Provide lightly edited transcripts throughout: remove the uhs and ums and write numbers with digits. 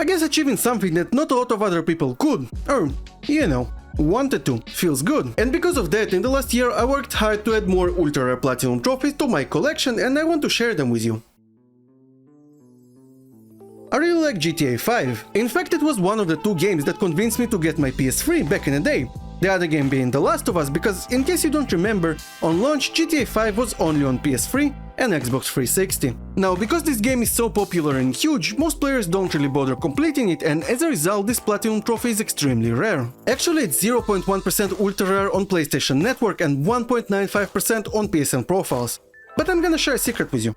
I guess achieving something that not a lot of other people could, or, you know, wanted to, feels good. And because of that, in the last year I worked hard to add more ultra rare platinum trophies to my collection, and I want to share them with you. I really like GTA 5. In fact, it was one of the two games that convinced me to get my PS3 back in the day. The other game being The Last of Us, because in case you don't remember, on launch GTA 5 was only on PS3 and Xbox 360. Now, because this game is so popular and huge, most players don't really bother completing it, and as a result this platinum trophy is extremely rare. Actually, it's 0.1% ultra rare on PlayStation Network and 1.95% on PSN profiles. But I'm gonna share a secret with you.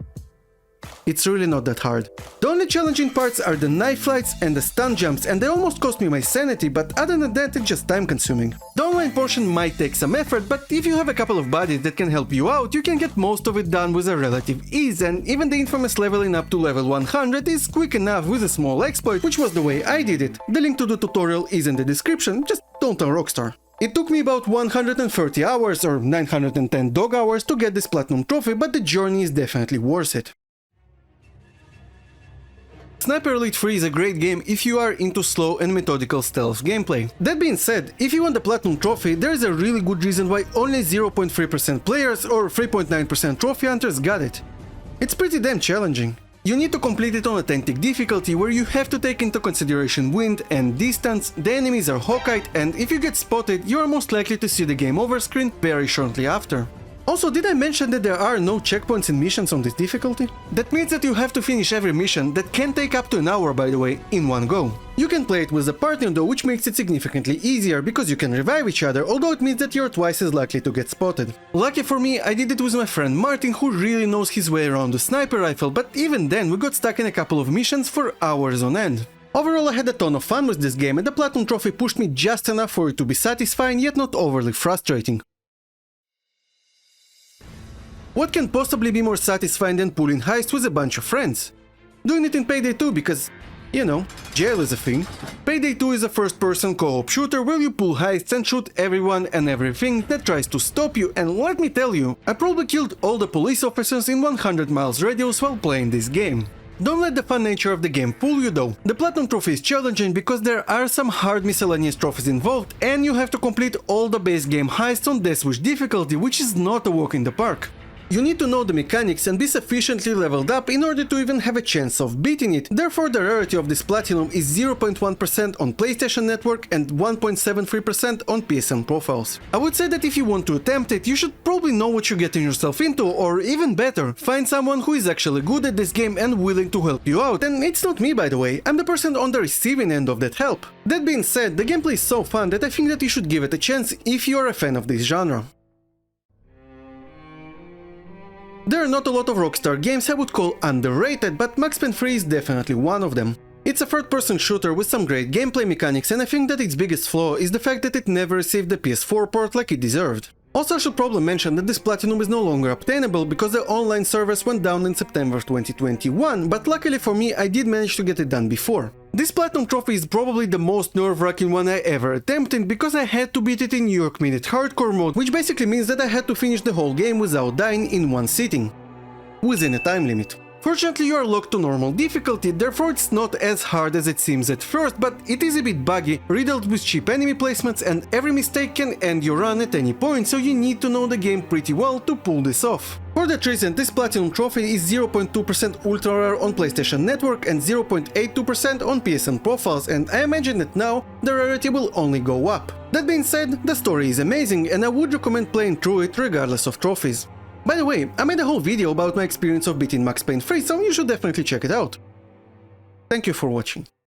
It's really not that hard. The only challenging parts are the knife flights and the stun jumps, and they almost cost me my sanity, but other than that it's just time consuming. The online portion might take some effort, but if you have a couple of buddies that can help you out, you can get most of it done with a relative ease, and even the infamous leveling up to level 100 is quick enough with a small exploit, which was the way I did it. The link to the tutorial is in the description, just don't tell Rockstar. It took me about 130 hours or 910 dog hours to get this platinum trophy, but the journey is definitely worth it. Sniper Elite 3 is a great game if you are into slow and methodical stealth gameplay. That being said, if you want the platinum trophy, there is a really good reason why only 0.3% players or 3.9% trophy hunters got it. It's pretty damn challenging. You need to complete it on authentic difficulty, where you have to take into consideration wind and distance, the enemies are Hawkeye, and if you get spotted, you are most likely to see the game over screen very shortly after. Also, did I mention that there are no checkpoints in missions on this difficulty? That means that you have to finish every mission, that can take up to an hour by the way, in one go. You can play it with a partner though, which makes it significantly easier, because you can revive each other, although it means that you're twice as likely to get spotted. Lucky for me, I did it with my friend Martin, who really knows his way around the sniper rifle, but even then we got stuck in a couple of missions for hours on end. Overall, I had a ton of fun with this game, and the platinum trophy pushed me just enough for it to be satisfying yet not overly frustrating. What can possibly be more satisfying than pulling heists with a bunch of friends? Doing it in Payday 2 because, you know, jail is a thing. Payday 2 is a first-person co-op shooter where you pull heists and shoot everyone and everything that tries to stop you, and let me tell you, I probably killed all the police officers in 100 miles radius while playing this game. Don't let the fun nature of the game fool you though. The platinum trophy is challenging because there are some hard miscellaneous trophies involved, and you have to complete all the base game heists on Death Wish difficulty, which is not a walk in the park. You need to know the mechanics and be sufficiently leveled up in order to even have a chance of beating it, therefore the rarity of this platinum is 0.1% on PlayStation Network and 1.73% on PSN profiles. I would say that if you want to attempt it, you should probably know what you're getting yourself into, or even better, find someone who is actually good at this game and willing to help you out, and it's not me by the way, I'm the person on the receiving end of that help. That being said, the gameplay is so fun that I think that you should give it a chance if you are a fan of this genre. There are not a lot of Rockstar games I would call underrated, but Max Payne 3 is definitely one of them. It's a third-person shooter with some great gameplay mechanics, and I think that its biggest flaw is the fact that it never received the PS4 port like it deserved. Also, I should probably mention that this platinum is no longer obtainable because the online service went down in September 2021, but luckily for me I did manage to get it done before. This platinum trophy is probably the most nerve-wracking one I ever attempted, because I had to beat it in New York Minute hardcore mode, which basically means that I had to finish the whole game without dying in one sitting, within a time limit. Fortunately, you are locked to normal difficulty, therefore it's not as hard as it seems at first, but it is a bit buggy, riddled with cheap enemy placements, and every mistake can end your run at any point, so you need to know the game pretty well to pull this off. For that reason, this platinum trophy is 0.2% ultra rare on PlayStation Network and 0.82% on PSN profiles, and I imagine that now the rarity will only go up. That being said, the story is amazing, and I would recommend playing through it regardless of trophies. By the way, I made a whole video about my experience of beating Max Payne 3, so you should definitely check it out. Thank you for watching.